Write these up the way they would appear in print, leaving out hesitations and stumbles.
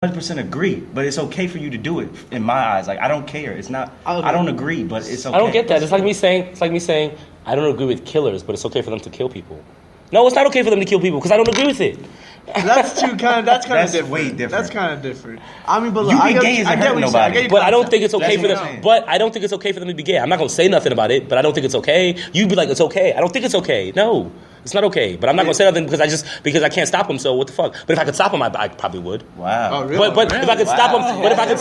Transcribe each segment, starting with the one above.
100% agree, but it's okay for you to do it in my eyes. Like, I don't care. It's not. I don't agree, but it's okay. I don't get that. It's like me saying I don't agree with killers, but it's okay for them to kill people. No, it's not okay for them to kill people because I don't agree with it. That's kind of different. Way different. That's kind of different. I mean, but you being gay isn't hurting nobody. But I don't think it's okay for them. But I don't think it's okay for them to be gay. I'm not gonna say nothing about it, but I don't think it's okay. You'd be like, it's okay. I don't think it's okay. No, it's not okay. But I'm not gonna say nothing because I can't stop him. So what the fuck? But if I could stop him, I probably would. Wow. Oh, really? But if I could stop him, but if I could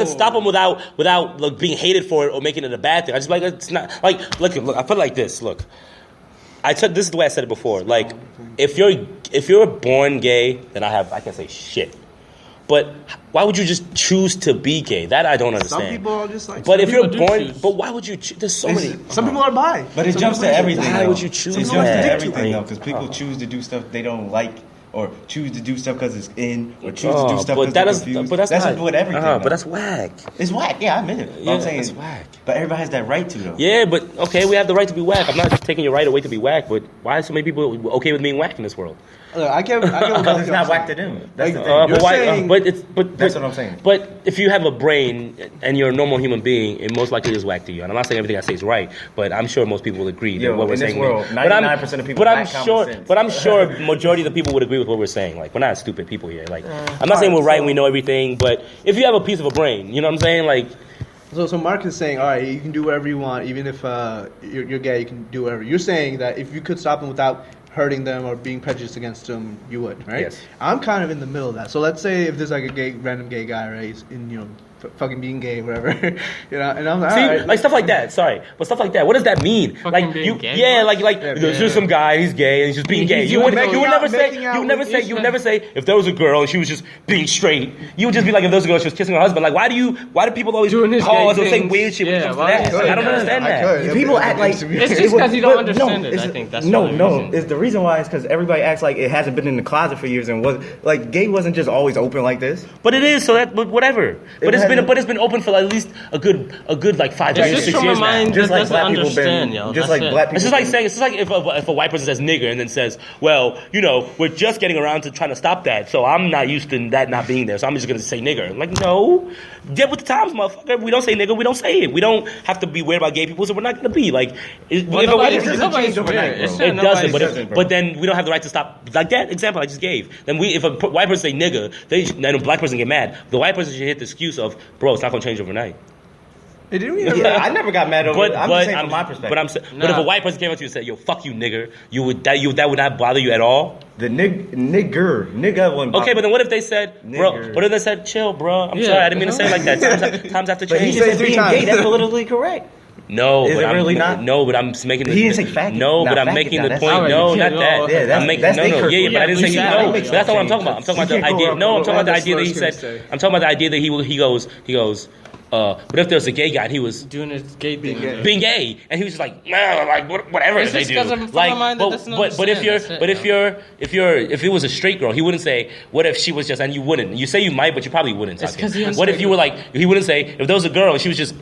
stop him without like being hated for it or making it a bad thing, I just like it's not like look. I put it like this. Look. This is the way I said it before. Like, if you're born gay, then I can say shit. But why would you just choose to be gay? That I don't understand. Some people are just like. But if you're born, but why would you? There's so many. Some people are bi. But it jumps to everything. Why would you choose that? It jumps to everything though, because people choose to do stuff they don't like, or choose to do stuff because it's in, or choose to do stuff because they're confused. But that's what everything. But that's whack. It's whack. Yeah, I admit it. Yeah, I'm saying it's whack. But everybody has that right to though. Yeah, but okay, we have the right to be whack. I'm not taking your right away to be whack, but why are so many people okay with being whack in this world? Look, I get because it's not whack to them. That's the thing. But that's what I'm saying. But if you have a brain and you're a normal human being, it most likely is whack to you. And I'm not saying everything I say is right, but I'm sure most people will agree that what we're saying. In this world, 99% of people lack common sense. But I'm sure majority of the people would agree with what we're saying. Like, we're not stupid people here. Like, I'm not saying we're right and we know everything, but if you have a piece of a brain, you know what I'm saying? Like. So Mark is saying, all right, you can do whatever you want, even if you're gay, you can do whatever. You're saying that if you could stop them without hurting them or being prejudiced against them, you would, right? Yes. I'm kind of in the middle of that. So let's say if there's like a random gay guy, right? He's in, fucking being gay, whatever, and I'm like, see, right. like stuff like that. Sorry, but stuff like that. What does that mean? Fucking like being gay? Yeah, there's just some guy. He's gay and he's just being gay. You would never say if there was a girl and she was just being straight. You would just be like, if there was a girl, she was kissing her husband. Like, why do people always pause or say weird shit when it comes to that? I don't understand that. People act like it's just because you don't understand it. I think that's no. It's the reason why is because everybody acts like it hasn't been in the closet for years and was like gay wasn't just always open like this. But it is. So that, but whatever. But it's been open for at least a good like 5 years, 6 years now. Just like black people been. Just like black people. It's just like if a white person says nigger and then says, well, we're just getting around to trying to stop that, so I'm not used to that not being there, so I'm just gonna say nigger. Like, no, get with the times, motherfucker. We don't say nigger, we don't say it. We don't have to be weird about gay people, so we're not gonna be like. It doesn't. But then we don't have the right to stop. Like that example I just gave. Then if a white person say nigger, then a black person get mad. The white person should hit the excuse of, bro, it's not gonna change overnight. I never got mad over it. I'm just saying from my perspective. But if a white person came up to you and said, "Yo, fuck you, nigger," that would not bother you at all. The nigger wouldn't bother. Okay, but then what if they said, "Bro"? What if they said, "Chill, bro"? I'm sorry, I didn't mean to say it like that. Times have to change. But he said being gay. That's politically correct. No, is but it really not? No, but I'm making. He didn't say faggot. No, but I'm making the point. No, not that. Yeah, that's no. Yeah, but I didn't say no. But that's not what I'm talking about. I'm talking about the idea. No, I'm talking about the idea that he said. I'm talking about the idea that he goes. But if there's a gay guy and he was doing his gay thing, being gay, and he was just like, nah, like whatever it's they do. Like, but if it was a straight girl, he wouldn't say, what if she was just, and you wouldn't. You say you might, but you probably wouldn't. What if you were like, he wouldn't say, if there was a girl and she was just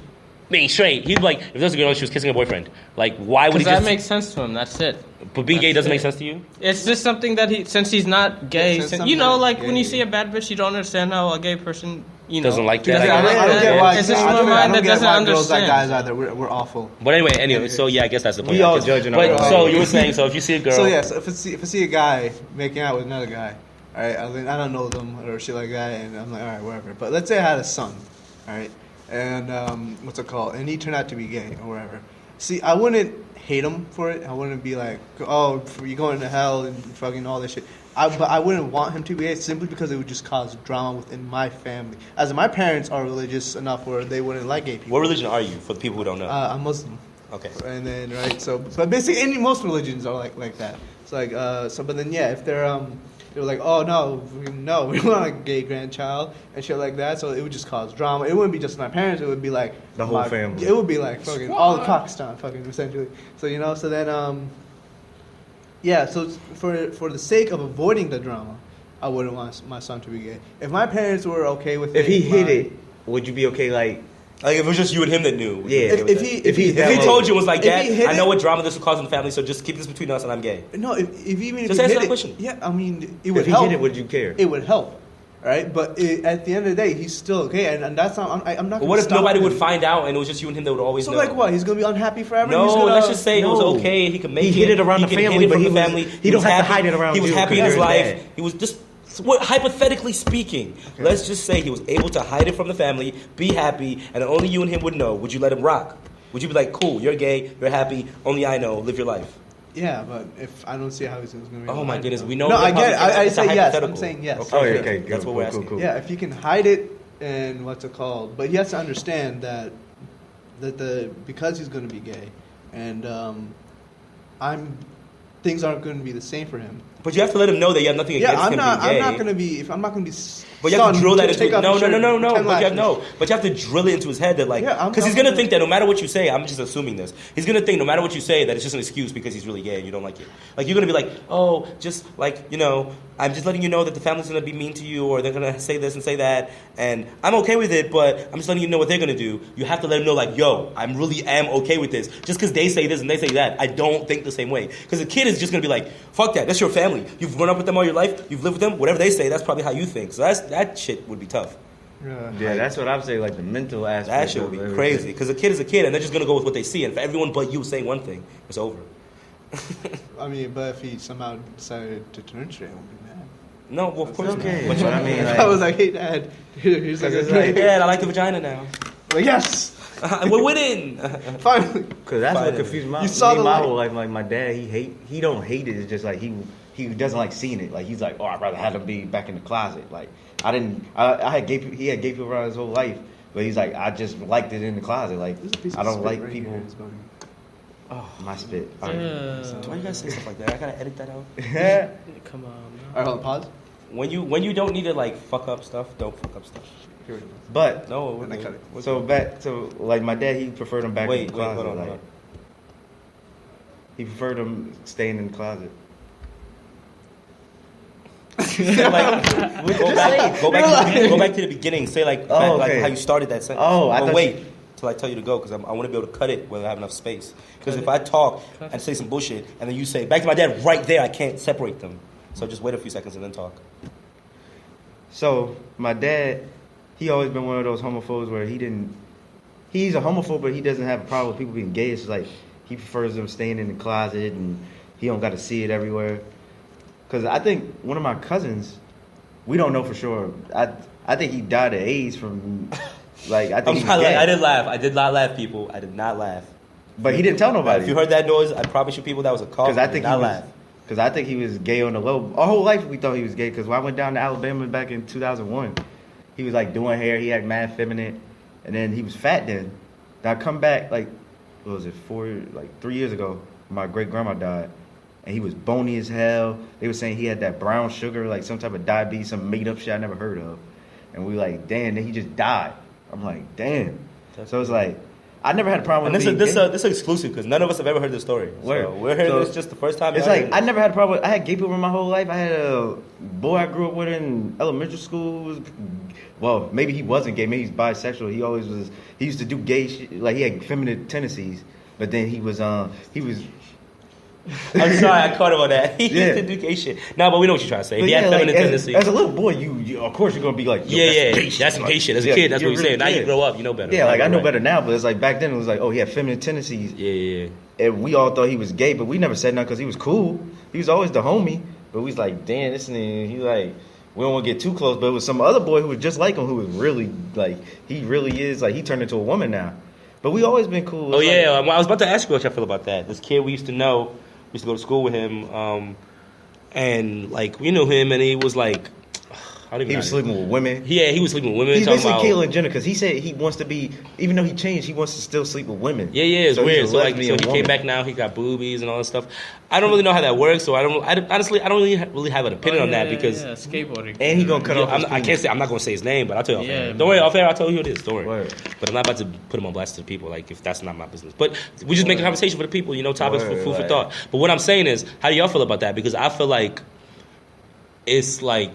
being straight, he'd be like, if there was a girl and she was kissing her boyfriend, like, why would he just... that makes sense to him, that's it. But being gay doesn't make sense to you? It's just something that since he's not gay, like when you see a bad bitch, you don't understand how a gay person, doesn't like that. I don't get why. It's just my mind that doesn't understand. Girls like guys either. We're awful. But anyway, so yeah, I guess that's the point. We all judging. But so you were saying, so if you see a girl, so yes, if I see a guy making out with another guy, all right, I don't know them or shit like that, and I'm like, all right, whatever. But let's say I had a son, all right, and what's it called, and he turned out to be gay or whatever. See, I wouldn't hate him for it. I wouldn't be like, oh, you're going to hell and fucking all this shit. But I wouldn't want him to be gay simply because it would just cause drama within my family. As my parents are religious enough where they wouldn't like gay people. What religion are you, for the people who don't know? I'm Muslim. Okay. And then, right, so, but basically most religions are like that. It's like, but then, yeah, if they're like, oh, no, we want a gay grandchild and shit like that, so it would just cause drama. It wouldn't be just my parents, it would be like... the whole family. It would be like fucking all of Pakistan, fucking, essentially. So, so then, yeah, so for the sake of avoiding the drama, I wouldn't want my son to be gay. If my parents were okay with it... If he hid it, would you be okay, like if it was just you and him that knew. Yeah. If he told you, it was like, Dad, I know what drama this will cause in the family, so just keep this between us and I'm gay. No, if just answer that question. Yeah, I mean, it would help. If he hid it, would you care? It would help. right? But at the end of the day, he's still gay, and that's not. I'm not. But what if nobody would find out and it was just you and him that would always So know? like what? He's gonna be unhappy forever. No, he's gonna, let's just say it was okay. He could make He hid it around the could family, hid it but from he the was- family. he don't was have to happy. hide it around He was you happy in because his you're life. bad. He was just. What, hypothetically speaking, let's just say he was able to hide it from the family, be happy, and only you and him would know. Would you let him rock? Would you be like, cool, you're gay, you're happy, only I know, live your life? Yeah, but if I don't see how he's gonna be. Oh my goodness, we know. No, I get it. I it's a say yes. hypothetical. I'm saying yes. Okay, Okay, that's cool, what we're cool, asking. cool. Yeah, if you can hide it and what's it called, but he has to understand that because he's going to be gay, and things aren't going to be the same for him. But you have to let him know that you have nothing against him being gay. I'm not going to be. If I'm not going to be. But you have to drill that into take off no. his shirt and But pretend But you have to drill it into his head that like Yeah, because he's gonna think that no matter what you say, I'm just assuming this. He's gonna think no matter what you say that it's just an excuse because he's really gay and you don't like it. Like you're gonna be like, oh, just like I'm just letting you know that the family's gonna be mean to you or they're gonna say this and say that, and I'm okay with it, but I'm just letting you know what they're gonna do. You have to let him know like, yo, I really am okay with this. Just because they say this and they say that, I don't think the same way. Because the kid is just gonna be like, fuck that. That's your family. You've grown up with them all your life. You've lived with them. Whatever they say, that's probably how you think. So that shit would be tough. Yeah, that's what I'm saying. Like the mental aspect. That shit would be crazy because a kid is a kid, and they're just gonna go with what they see. And if everyone but you saying one thing, it's over. I mean, but if he somehow decided to turn straight, I won't be mad. No, well, of course okay. not. But I mean, I was like, hey, Dad. He's like, Dad, I like the vagina now. like, yes, We're winning. finally. Because that's what confused You saw the my light. whole life. Like my dad, he don't hate it. It's just like he doesn't like seeing it. Like he's like, oh, I'd rather have him be back in the closet. Like I had gay people. He had gay people around his whole life, but he's like, I just liked it in the closet. Like There's a piece of I don't spit like right people. here. It's going- Oh, my spit. All Why you gotta say stuff like that? I gotta edit that out. right. Come on, man. All right, hold on, pause. When you don't need to like fuck up stuff, don't fuck up stuff. Here we go. But No, And I cut it. so like my dad, he preferred him back in Wait, the closet. hold on, like, hold on. he preferred him staying in the closet. Like, go back to the beginning. Say like, Oh, like okay. how you started that sentence. Oh, I But thought wait till I tell you to go because I want to be able to cut it whether I have enough space. Because if I talk and say some bullshit and then you say back to my dad right there, I can't separate them. So just wait a few seconds and then talk. So my dad, he always been one of those homophobes where he's a homophobe, but he doesn't have a problem with people being gay. It's like he prefers them staying in the closet and he don't got to see it everywhere. Because I think one of my cousins, we don't know for sure. I think he died of AIDS from, like, I think he's gay. I did laugh. I did not laugh, people. I did not laugh. But he didn't tell nobody. If you heard that noise, I promise you, people, that was a cough. Because I think not laugh. Because I think he was gay on the low. Our whole life we thought he was gay. Because when I went down to Alabama back in 2001, he was like doing hair. He had mad feminine, and then he was fat. Then I come back like, what was it, 3 years ago? My great grandma died, and he was bony as hell. They were saying he had that brown sugar, like some type of diabetes, some made up shit I never heard of. And we like, damn. Then he just died. I'm like, damn. So it's like, I never had a problem And with being this gay. is exclusive because none of us have ever heard this story. Word. So we're hearing So this just the first time. It's y'all like hearing I this. never had a problem. I had gay people in my whole life. I had a boy I grew up with in elementary school. Well, maybe he wasn't gay. Maybe he's bisexual. He always was. He used to do gay shit. Like he had feminine tendencies. But then he was. I'm sorry, I caught him on that. He Yeah. used to do gay shit. No, but we know what you're trying to say. But He had yeah, feminine like, tendencies. as a little boy, you of course you're gonna be like, yo, That's some gay shit. As a Yeah, kid, that's what you're you're saying. Now really- you yeah. grow up, you know better. Yeah, like I know Right. better now. But it's like back then it was like, oh, he had feminine tendencies. Yeah. And we all thought he was gay, but we never said nothing because he was cool. He was always the homie. But we was like, damn, this nigga, he like, we don't want to get too close. But it was some other boy who was just like him who was really, like, he really is, like, he turned into a woman now. But we always been cool. Oh It's yeah, like, I was about to ask you what y'all feel about that. This kid we used to know, we used to go to school with him, and like we knew him, and he was like, I don't even he know. was sleeping with women. Yeah, he was sleeping with women. He's talking basically about, Caitlyn Jenner because he said he wants to be, even though he changed, he wants to still sleep with women. Yeah, it's So he's weird. a So like, lesbian he woman. came back now. He got boobies and all that stuff. I don't really know how that works. So honestly, I don't really have an opinion on that because skateboarding. And he gonna cut off his I can't say. I'm not gonna say his name, but I'll tell you off air. Yeah, Don't worry, off air. I'll tell you who it is. Don't worry. Word. But I'm not about to put him on blast to the people. Like if that's not my business. But we just make a conversation for the people. You know, topics for food for Word. thought. But what I'm saying is, how do y'all feel about that? Because I feel like it's like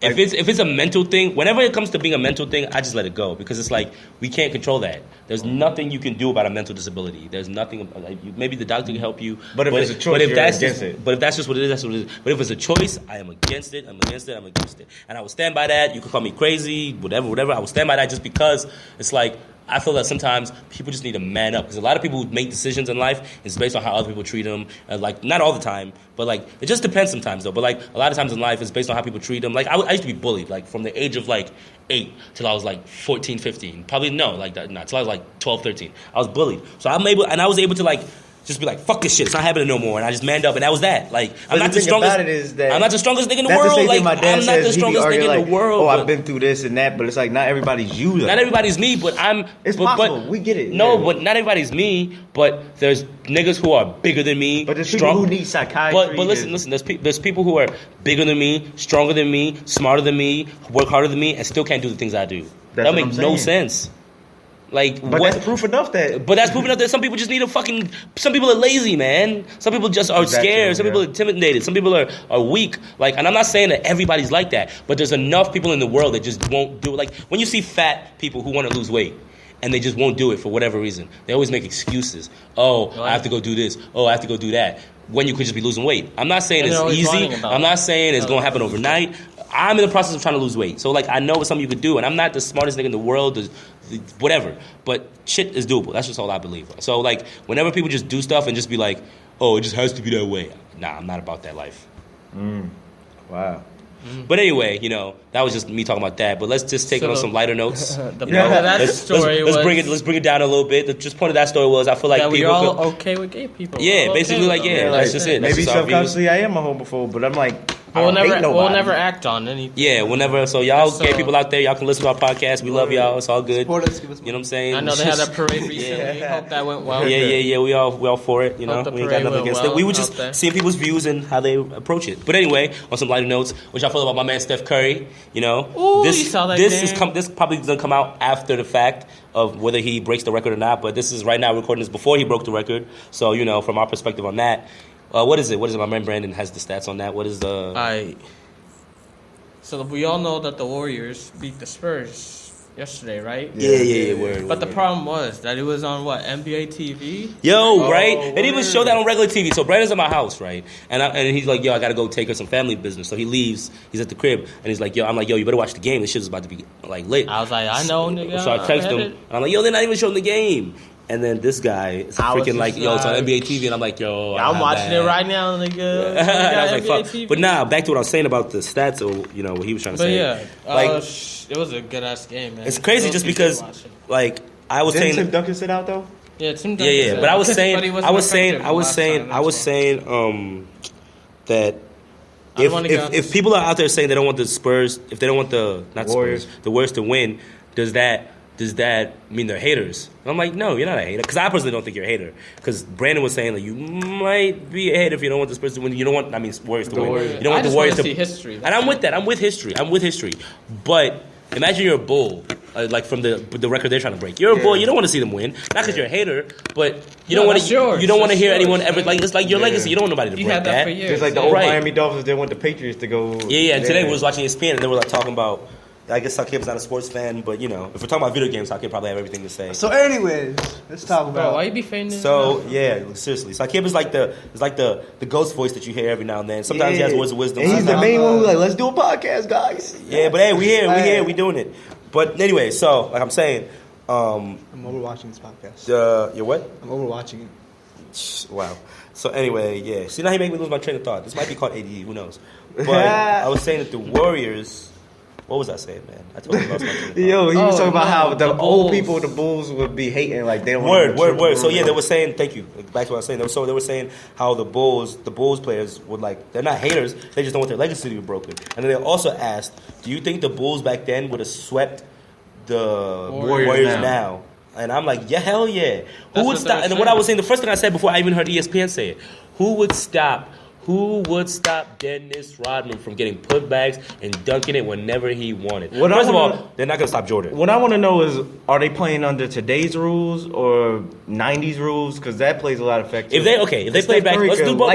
If it's a mental thing, whenever it comes to being a mental thing, I just let it go because it's like we can't control that. There's nothing you can do about a mental disability. There's nothing. Maybe the doctor can help you, but if it's a choice, you're against it. But if that's just what it is, that's what it is. But if it's a choice, I am against it. I'm against it. I'm against it, and I will stand by that. You can call me crazy, whatever. I will stand by that just because it's like. I feel that sometimes people just need to man up because a lot of people who make decisions in life is based on how other people treat them. Like not all the time, but like it just depends sometimes though. But like a lot of times in life, it's based on how people treat them. Like I used to be bullied, like from the age of like 8 till I was like 14, 15. Probably no, like that, not till I was like 12, 13. I was bullied, so I was able to like. Just be like, fuck this shit. It's not happening no more. And I just manned up, and that was that. Like, I'm not the strongest. I'm not the strongest nigga in the world. Like, I'm not the strongest nigga in the world. Oh, I've been through this and that, but it's like not everybody's you. Not everybody's me, but I'm. It's possible. We get it. No, but not everybody's me. But there's niggas who are bigger than me. But there's people who need psychiatry. But listen. There's people who are bigger than me, stronger than me, smarter than me, work harder than me, and still can't do the things I do. That makes no sense. Like, but that's proof enough that. But that's proof enough that some people just need some people are lazy, man. Some people just are scared. Some people are intimidated. Some people are weak. Like, and I'm not saying that everybody's like that, but there's enough people in the world that just won't do it. Like, when you see fat people who want to lose weight, and they just won't do it for whatever reason, they always make excuses. Oh, I have to go do this. Oh, I have to go do that. When you could just be losing weight. I'm not saying it's easy. I'm not saying it's going to happen overnight. I'm in the process of trying to lose weight. So, like, I know it's something you could do. And I'm not the smartest nigga in the world, whatever. But shit is doable. That's just all I believe. So, like, whenever people just do stuff and just be like, oh, it just has to be that way. Nah, I'm not about that life. Wow. But anyway, that was just me talking about that. But let's just take it on some lighter notes. Let's bring it down a little bit. The just point of that story was I feel like that people we're all okay with gay people. Yeah, basically that's just it. Maybe subconsciously I am a homophobe, but I'm like. We'll never act on anything. Yeah, we'll never. So y'all gay people out there, y'all can listen to our podcast. We love y'all. It's all good. Support us, you know what I'm saying? I know they had a parade recently. Hope that went well. Yeah. We all for it. We ain't got nothing against it. We were just seeing people's views and how they approach it. But anyway, on some lighter notes, which I feel about my man Steph Curry. Ooh, you saw that game. This probably doesn't come out after the fact of whether he breaks the record or not. But this is right now recording this before he broke the record. So from our perspective on that, what is it? My man Brandon has the stats on that. What is the? So we all know that the Warriors beat the Spurs yesterday, right? Yeah. Word. But the problem was that it was on NBA TV. Right? They didn't even show that on regular TV. So Brandon's at my house, right? And he's like, I gotta go take her some family business. So he leaves. He's at the crib, and he's like, I'm like, you better watch the game. This shit's about to be like lit. I was like, I know, nigga. So I text him, and I'm like, they're not even showing the game. And then this guy is freaking like, it's on NBA TV, and I'm like, I'm watching it right now, nigga. I was like, fuck. TV. But back to what I was saying about the stats, or what he was trying to say. It was a good ass game, man. It's crazy just because, like, I was saying. Didn't Tim Duncan sit out though? Yeah, Tim Duncan. Yeah. But I was saying, that if people are out there saying they don't want the Spurs, if they don't want the Warriors to win, does that mean they're haters? And I'm like, no, you're not a hater. Because I personally don't think you're a hater. Because Brandon was saying that you might be a hater if you don't want the Spurs to win. You don't want, Warriors to win. You don't want the Warriors to see history. And I'm with that. I'm with history. But imagine you're a Bull, like from the record they're trying to break. You're a Bull. You don't want to see them win. Not because you're a hater, but you don't want to. You don't want to hear anyone ever like. It's like your legacy. You don't want nobody to break that. that. For years. Just like the old Miami Dolphins, they want the Patriots to go. Yeah. And today we was watching ESPN and they were like talking about. I guess Sakib's not a sports fan, but if we're talking about video games, Sakib probably have everything to say. So, anyways, let's talk about. Bro, why you be faking this? So seriously, Sakib is like the ghost voice that you hear every now and then. Sometimes he has words of wisdom. And he's the main one who's like, let's do a podcast, guys. Yeah, but hey, we here, we doing it. But anyway, so like I'm saying, I'm overwatching this podcast. You're what? I'm overwatching it. Wow. So anyway, yeah. See, now he made me lose my train of thought. This might be called ADD. Who knows? But I was saying that the Warriors. What was I saying, man? I totally lost my train of thought. Yo, he was talking about how the old people, the Bulls, would be hating like they don't. Word. So yeah, they were saying. Thank you. Back to what I was saying. They were saying how the Bulls players would like. They're not haters. They just don't want their legacy to be broken. And then they also asked, do you think the Bulls back then would have swept the Warriors now? And I'm like, yeah, hell yeah. Who would stop? And what I was saying, the first thing I said before I even heard ESPN say it, who would stop Dennis Rodman from getting putbacks and dunking it whenever he wanted? First of all, they're not going to stop Jordan. What I want to know is, are they playing under today's rules or 90s rules? Because that plays a lot of factor. If they play back, let's do both.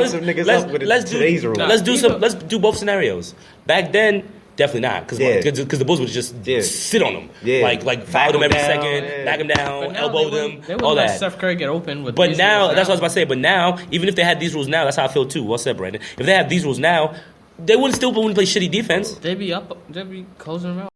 Let's do both scenarios. Back then, Definitely not, because Yeah. the Bulls would just Yeah. sit on them, Yeah. like foul them him every down, second, yeah. back them down, But now elbow they them, wouldn't all let that. Steph Curry get open with. But these now, rules that's what I was about to say. But now, even if they had these rules now, that's how I feel too. Well said, Brandon. If they have these rules now, they wouldn't play shitty defense. They'd be closing them out.